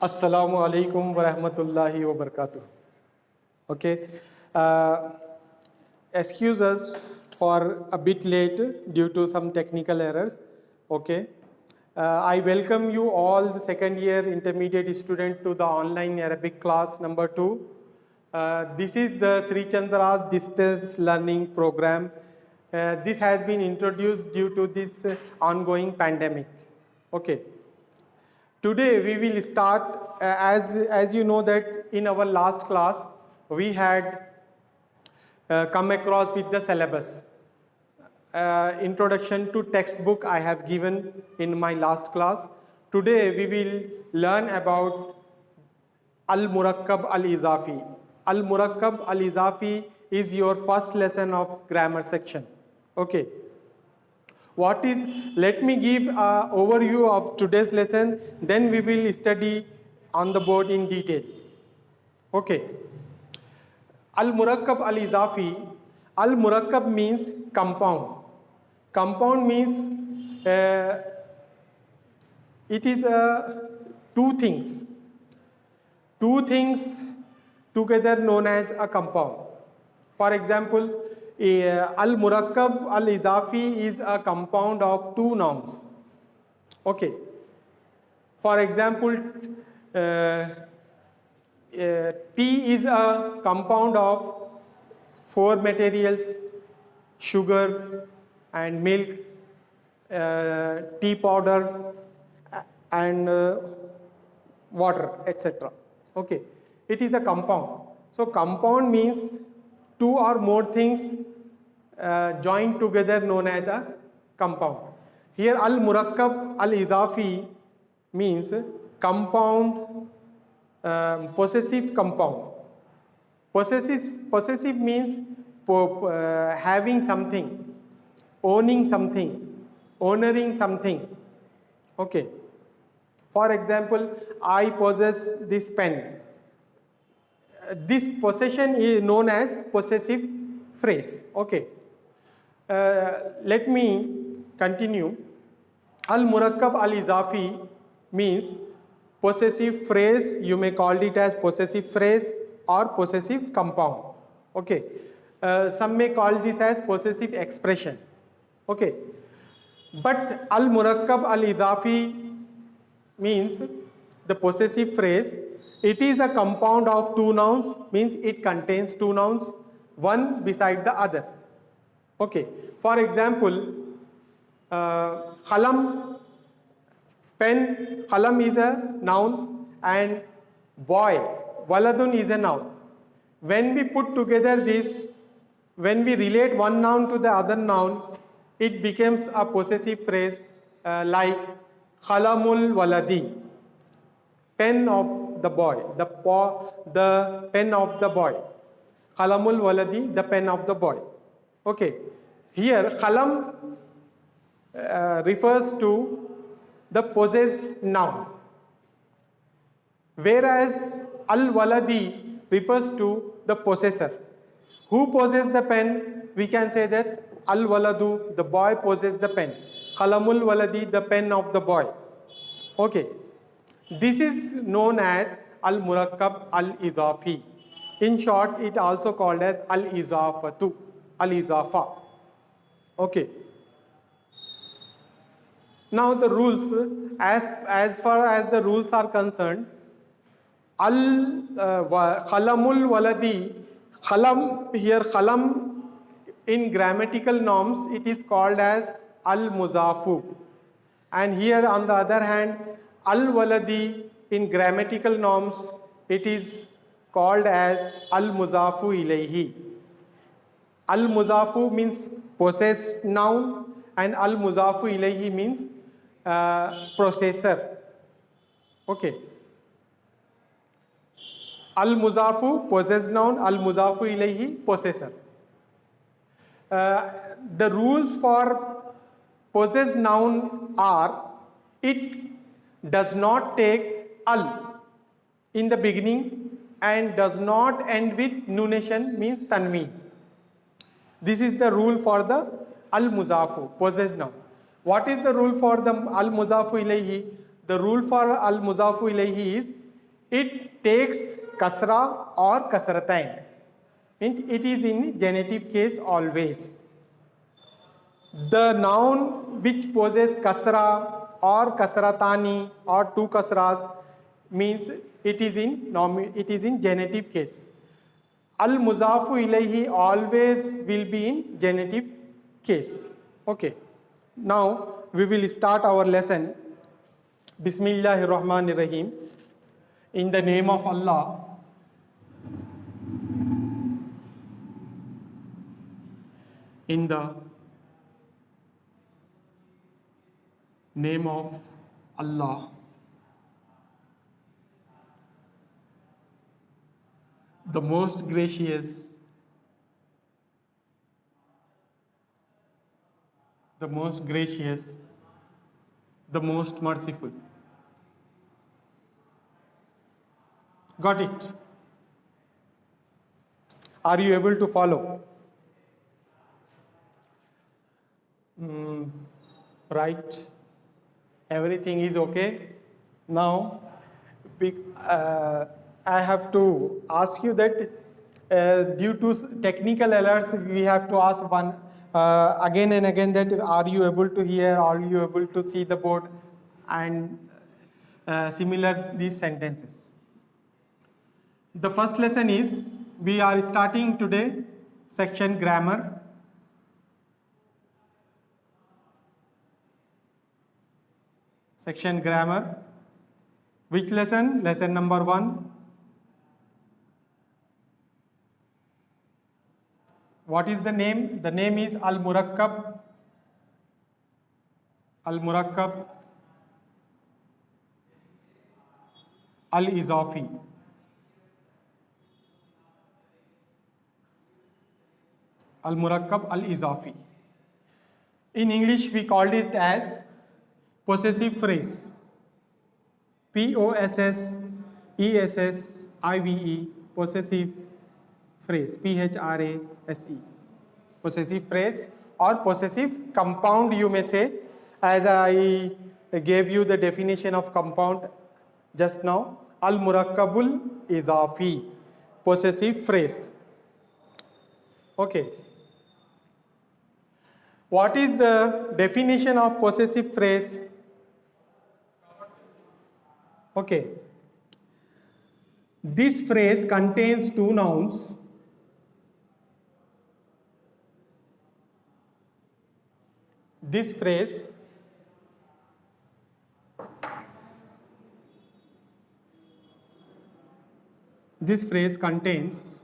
Assalamu alaikum wa rahmatullahi wa barakatuh. Okay, uh, excuse us for a bit late due to some technical errors. Okay, I welcome you all, the second year intermediate student, to the online Arabic class number 2. This is the Sri Chandra's distance learning program. This has been introduced due to this ongoing pandemic. Okay. Today we will start, as you know that in our last class we had come across with the syllabus. Introduction to textbook I have given in my last class. Today we will learn about Al-Murakkab Al-Izafi. Al-Murakkab Al-Izafi is your first lesson of grammar section. Okay. What is, let me give an overview of today's lesson, then we will study on the board in detail. Okay. Al-Murakkab Al-Izafi. Al-Murakkab means compound. Compound means it is two things. Two things together known as a compound. For example, Al-Murakkab Al-Izafi is a compound of two nouns. Okay. For example, tea is a compound of four materials: sugar and milk, tea powder and water, etc. Okay. It is a compound. So compound means two or more things joined together known as a compound. Here Al-Murakkab Al-Idafi means compound, possessive compound. Possessive means having something, owning something, honoring something. Okay. For example, I possess this pen. This possession is known as possessive phrase. Okay. Let me continue. Al-Murakkab Al-Izafi means possessive phrase. You may call it as possessive phrase or possessive compound. Okay. Some may call this as possessive expression. Okay. But Al-Murakkab Al-Idafi means the possessive phrase. It is a compound of two nouns, means it contains two nouns, one beside the other. Okay. For example, khalam, pen, khalam is a noun, and boy, waladun is a noun. When we put together this, when we relate one noun to the other noun, it becomes a possessive phrase like khalamul waladi, pen of the boy, the pen of the boy. Khalamul waladi, the pen of the boy. Okay. Here khalam refers to the possessed noun, whereas al-waladi refers to the possessor. Who possesses the pen? We can say that al-waladu, the boy possesses the pen. Khalamul waladi, the pen of the boy. Okay. This is known as Al-Murakkab Al-Idafi. In short, it also called as Al-Izafatu, Al-Izafa. Okay. Now the rules, as far as the rules are concerned, Khalamul Waladi, Khalam, here Khalam in grammatical norms, it is called as Al-Muzafu. And here on the other hand, Al-Waladi in grammatical norms, it is called as Al-Muzafu ilayhi. Al-Muzafu means possessed noun and Al-Muzafu ilayhi means possessor. Okay. Al-Muzafu, possessed noun, Al-Muzafu ilayhi, possessor. The rules for possessed noun are, it does not take al in the beginning and does not end with nunation, means tanween. This is the rule for the al-muzafu, possessed noun. What is the rule for the al-muzafu ilayhi? The rule for al-muzafu ilayhi is it takes kasra or kasratain. Means it is in genitive case always. The noun which possesses kasra or kasratani or two kasras means it is in genitive case. Al muzafu ilayhi always will be in genitive case. Okay. Now we will start our lesson. Bismillahir Rahmanir Rahim. In the name of Allah. In the name of Allah. The most gracious, the most gracious, the most merciful. Got it? Are you able to follow? Right. Everything is okay. Now, I have to ask you that due to technical errors, we have to ask one again and again that are you able to hear, are you able to see the board, and similar these sentences. The first lesson is, we are starting today section grammar. Section grammar. Which lesson? Lesson number 1. What is the name? The name is Al-Murakkab. Al-Murakkab. Al-Izafi. Al-Murakkab Al-Izafi. In English, we called it as possessive phrase. Possessive, possessive phrase. Phrase. Possessive phrase or possessive compound, you may say, as I gave you the definition of compound just now. Al-Murakkabul Izafi. Possessive phrase. Okay. What is the definition of possessive phrase? Okay. This phrase contains two nouns. This phrase contains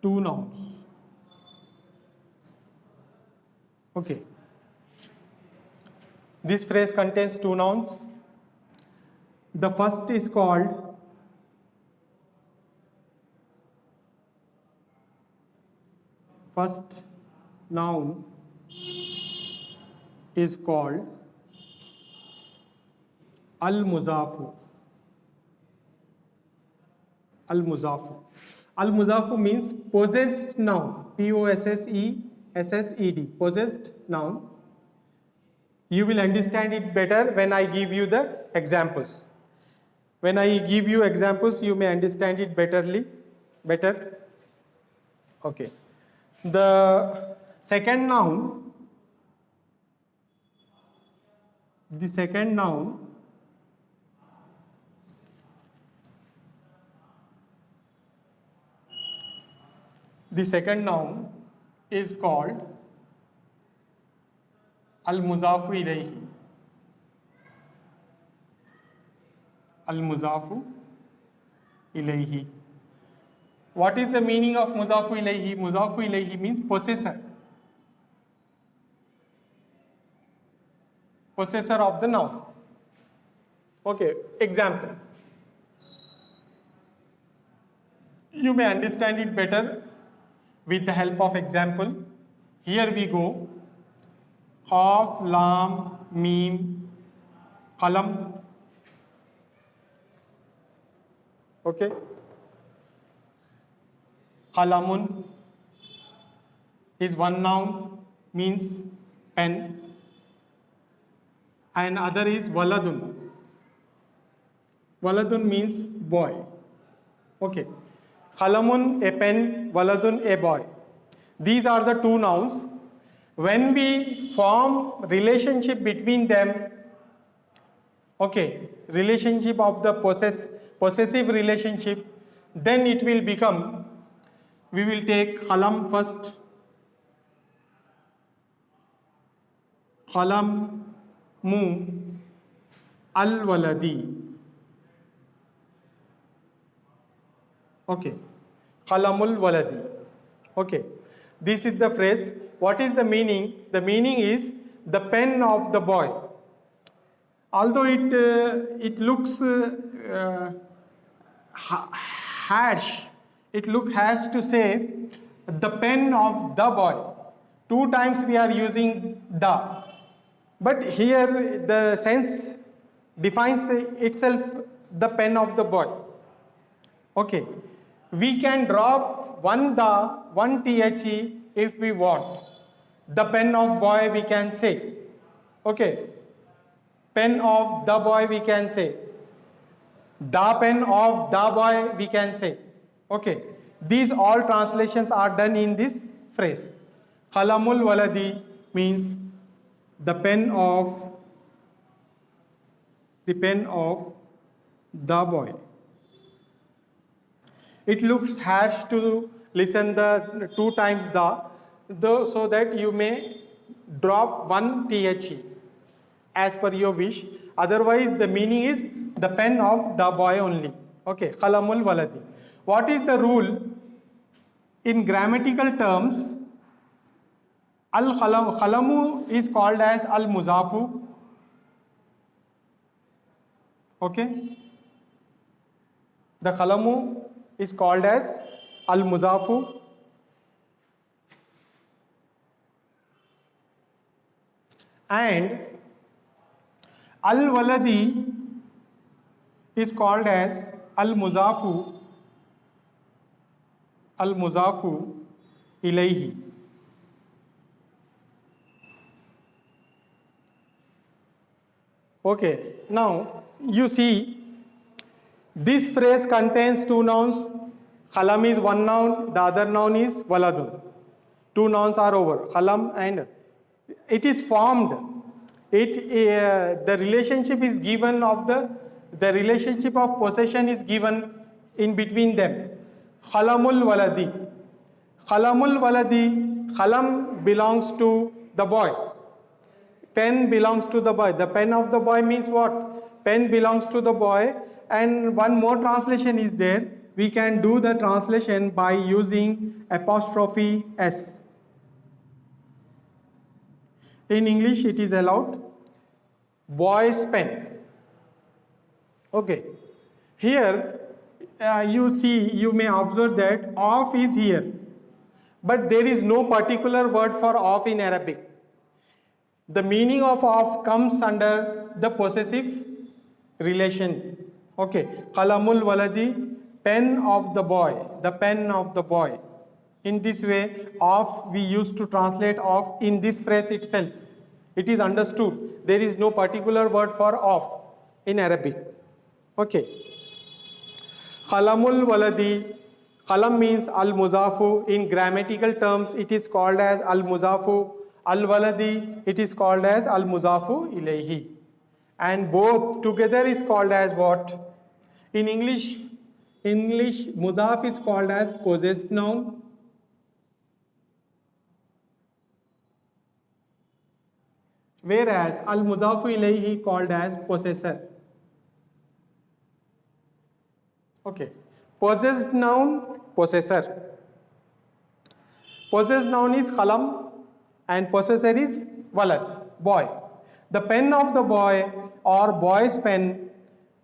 two nouns. Okay. This phrase contains two nouns. The first is called first noun is called Al-Muzafu. Al-Muzafu. Al-Muzafu means possessed noun. Possessed, possessed noun. You will understand it better when I give you the examples. When I give you examples, you may understand it better. Okay. The second noun is called Al-Muzafu ilayhi. Al-Muzafu ilayhi. What is the meaning of Muzafu ilayhi? Muzafu ilayhi means possessor. Possessor of the noun. Okay, example. You may understand it better with the help of example. Here we go. Qaf, Lam, Mim, Qalam. Okay. Qalamun is one noun, means pen, and other is waladun. Waladun means boy. Okay. Khalamun, a pen, waladun, a boy. These are the two nouns. When we form relationship between them, okay, relationship of the possessive relationship, then it will become, we will take khalam first. Khalam mu al waladi. Okay. Khalamul waladi. Okay. This is the phrase. What is the meaning? The meaning is the pen of the boy. Although it looks harsh, it looks harsh to say the pen of the boy. Two times we are using the, but here the sense defines itself the pen of the boy. Okay, we can drop one the if we want. The pen of boy we can say. Okay, pen of the boy we can say. The pen of the boy we can say. Okay, these all translations are done in this phrase. Khalamul waladi means the pen of the boy. It looks harsh to listen the two times the so that you may drop one the as per your wish. Otherwise, the meaning is the pen of the boy only. Okay, khalamul waladi. What is the rule? In grammatical terms, khalamu is called as al muzafu. Okay, the khalamu is called as al muzafu, and al waladi is called as al muzafu ilayhi. Okay, now you see this phrase contains two nouns. Khalam is one noun, the other noun is waladun. Two nouns are over, khalam, and it is formed. The relationship is given of the relationship of possession is given in between them. Khalamul waladi. Khalamul waladi, khalam belongs to the boy. Pen belongs to the boy. The pen of the boy means what? Pen belongs to the boy. And one more translation is there. We can do the translation by using apostrophe S. In English, it is allowed. Boy's pen. Okay. Here, you may observe that of is here. But there is no particular word for of in Arabic. The meaning of comes under the possessive relation. Okay, qalamul waladi, pen of the boy, the pen of the boy. In this way, of we used to translate of in this phrase itself. It is understood. There is no particular word for of in Arabic. Okay. Qalamul waladi, qalam means al muzafu. In grammatical terms, it is called as al muzafu. Al waladi, it is called as al muzafu ilayhi. And both together is called as what? In English, mudaf is called as possessed noun. Whereas al muzafu ilayhi called as possessor. Okay. Possessed noun, possessor. Possessed noun is khalam and possessor is walad, boy. The pen of the boy or boy's pen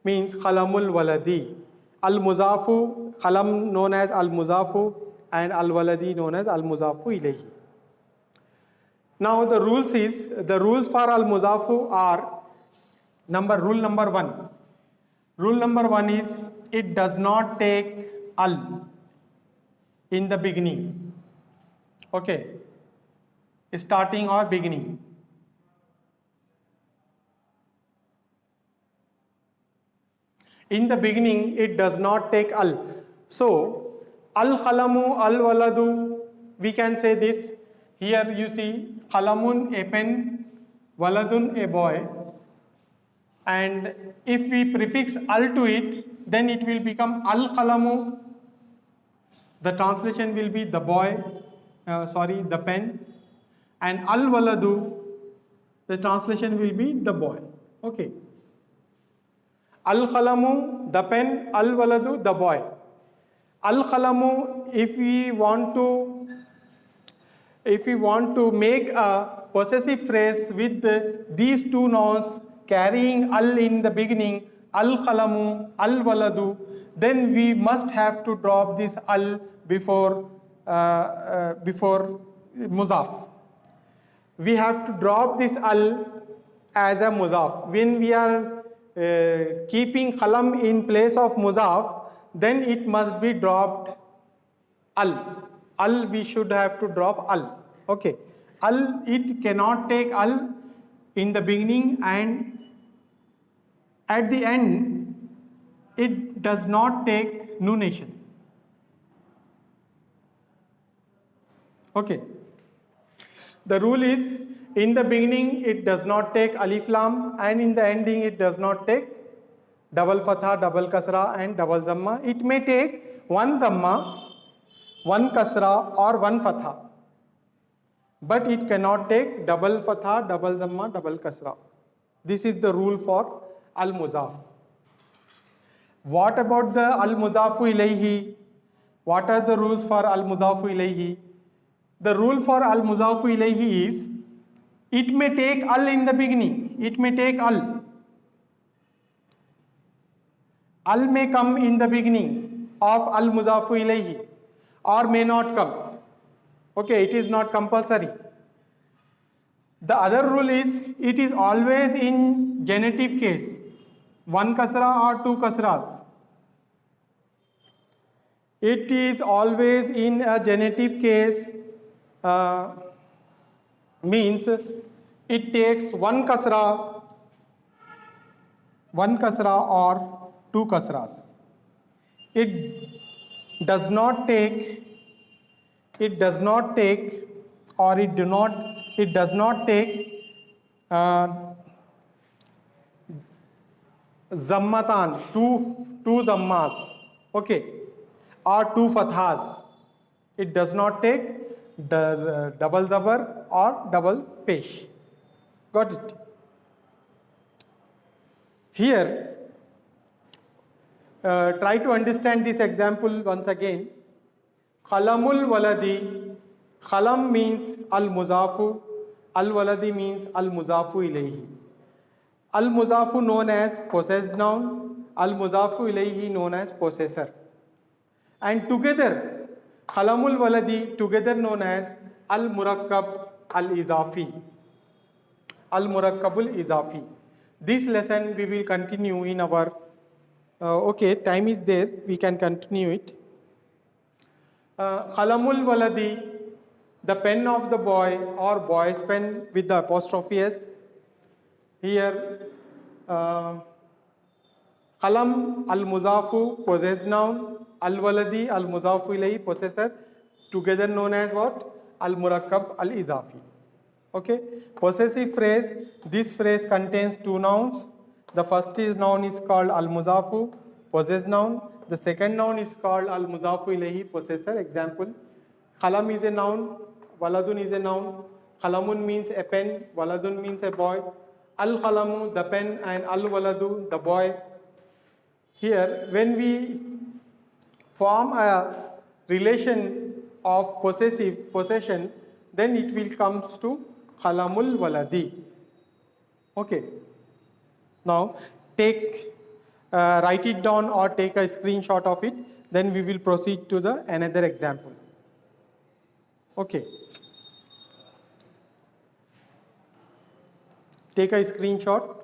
means khalamul waladi. Al muzafu, khalam known as al muzafu and al waladi known as al muzafu ilayhi. Now the rules for al muzafu are rule number 1. Rule number 1 is it does not take al in the beginning. Okay. Starting or beginning. In the beginning, it does not take al. So, al khalamu, al waladu, we can say this. Here you see, khalamun a pen, waladun a boy. And if we prefix al to it, then it will become al khalamu. The translation will be the boy, the pen. And al waladu, the translation will be the boy. Okay. Al khalamu, the pen, al waladu, the boy. Al khalamu, if we want to make a possessive phrase with these two nouns carrying al in the beginning, al khalamu, al waladu, then we must have to drop this al before mudaf. We have to drop this al as a mudaf. When we are keeping khalam in place of mudaf, then it must be dropped al. Al, we should have to drop al. Okay. Al, it cannot take al in the beginning, and at the end, it does not take nunation. Okay. The rule is, in the beginning it does not take alif lam, and in the ending it does not take double fatha, double kasra and double zamma. It may take one dhamma, one kasra or one fatha, but it cannot take double fatha, double zamma, double kasra. This is the rule for al-muzaf. What about the al-muzafu ilayhi? What are the rules for al-muzafu ilayhi? The rule for al-muzafu ilayhi is, it may take al in the beginning. It may take al. Al may come in the beginning of al-muzafu ilayhi or may not come. Okay, it is not compulsory. The other rule is, it is always in genitive case, one kasra or two kasras. It is always in a genitive case, means it takes one kasra or two kasras. It does not take zammatan, two zammas, okay, or two fathas. It does not take the double zabar or double pesh. Got it? Here, try to understand this example once again. Khalamul waladi. Khalam means al-muzafu. Al-waladi means al-muzafu ilayhi. Al-muzafu known as possessed noun. Al-muzafu ilayhi known as possessor. And together, khalamul waladi together known as al-murakkab al-izafi. Al-murakkabul izafi. This lesson we will continue in our, okay, time is there, we can continue it. Khalamul waladi, the pen of the boy or boy's pen with the apostrophe s. Here, khalam al-muzafu, possessed noun, al-waladi, al-muzafu ilayhi, possessor, together known as what? Al-murakkab al-izafi. Okay, possessive phrase, this phrase contains two nouns. The first noun is called al-muzafu, possessed noun. The second noun is called al-muzafu ilayhi, possessor. Example, khalam is a noun, waladun is a noun. Khalamun means a pen, waladun means a boy. Al-khalamu, the pen, and al-waladu, the boy. Here, when we form a relation of possession, then it will come to khalamul waladi. Okay. Now, write it down or take a screenshot of it. Then we will proceed to the another example. Okay. Take a screenshot.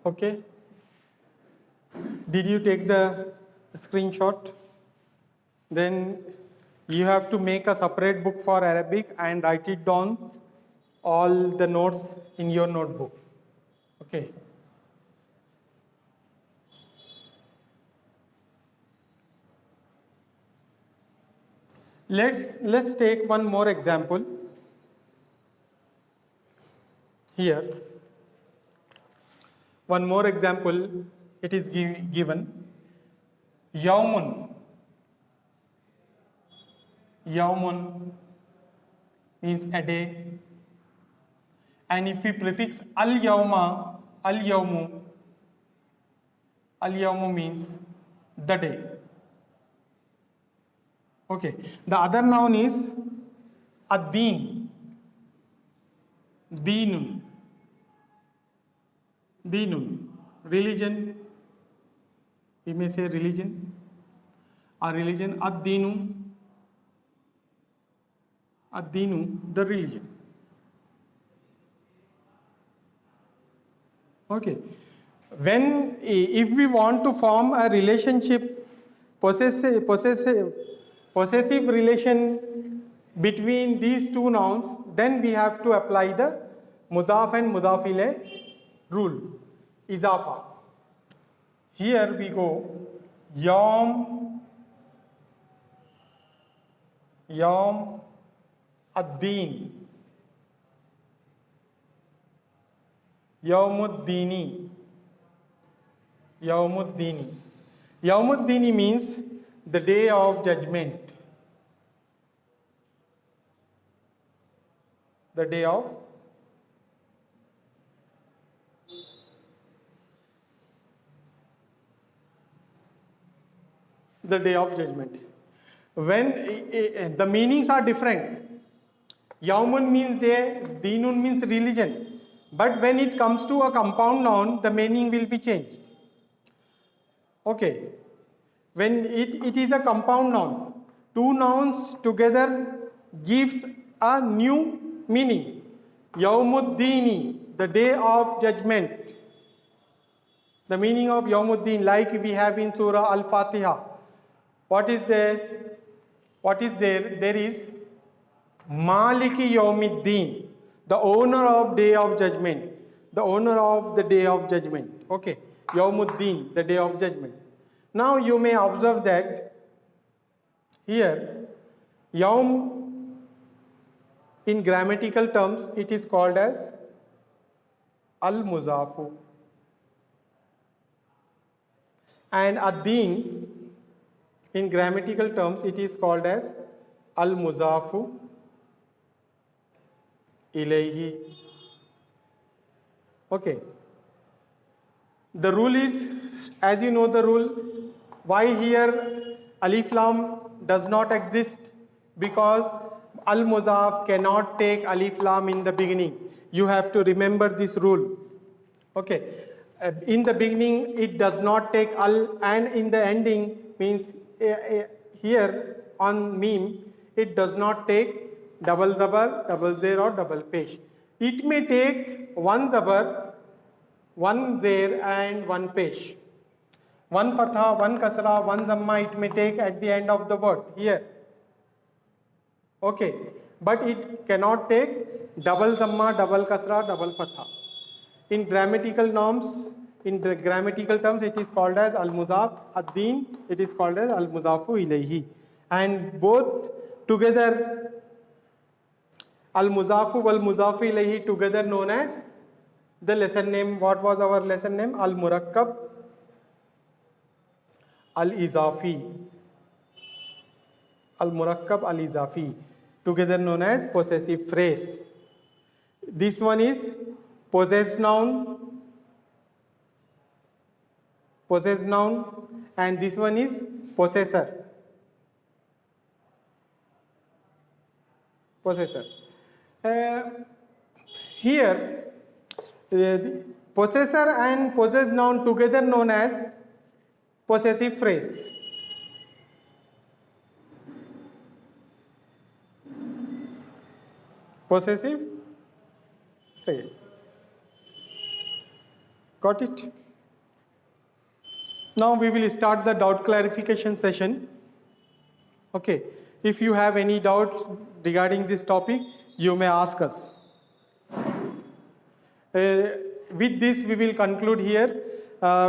Okay. Did you take the screenshot? Then you have to make a separate book for Arabic and write it down all the notes in your notebook. Okay. Let's take one more example here. One more example, it is given. Yawmun. Yawmun means a day. And if we prefix al-yawma, al-yawmu means the day. Okay. The other noun is ad-din. Dinun. Dinun. Religion. We may say religion. A religion. Ad-dinu. Ad-dinu, the religion. Okay. If we want to form a relationship, possessive relation between these two nouns, then we have to apply the mudaf and mudaf ilayh rule, izafa. Here we go, yawm ad-din, Yawmuddini. Yawmuddini. Yawmuddini means the day of judgment. The day of judgment. When the meanings are different. Yawmun means day, dinun means religion. But when it comes to a compound noun, the meaning will be changed. Okay. When it is a compound noun, two nouns together gives a new meaning. Yawmuddini, the day of judgment. The meaning of Yawmuddin, like we have in Surah Al-Fatiha. What is there? There is Maliki Yawmiddin, the owner of day of judgment. The owner of the day of judgment. Okay. Yawmuddin, the day of judgment. Now you may observe that here, Yawm in grammatical terms it is called as Al-Muzafu. And Ad-Din in grammatical terms it is called as Al-Muzafu ilayhi. Okay. The rule is, as you know the rule, why here alif lam does not exist? Because al-muzaf cannot take alif lam in the beginning. You have to remember this rule. Okay. In the beginning it does not take al, and in the ending means here on meme it does not take double zabar, double zer or double pesh. It may take one zabar, one zer and one pesh. One fatha, one kasra, one dhamma it may take at the end of the word here. Okay. But it cannot take double dhamma, double kasra, double fatha. In grammatical norms, in the grammatical terms, it is called as al-muzaf, ad-din, it is called as al-muzafu ilayhi. And both together, al-muzafu wal-muzafu ilayhi together known as the lesson name. What was our lesson name? Al-murakkab, al-izafi. Al-murakkab, al-izafi, together known as possessive phrase. This one is possessed noun, and this one is possessor. Here, possessor and possessed noun together known as possessive phrase. Possessive phrase. Got it? Now we will start the doubt clarification session. Okay, if you have any doubts regarding this topic, you may ask us. With this, we will conclude here.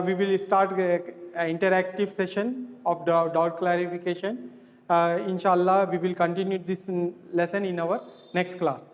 We will start an interactive session of doubt clarification. Inshallah, we will continue this lesson in our next class.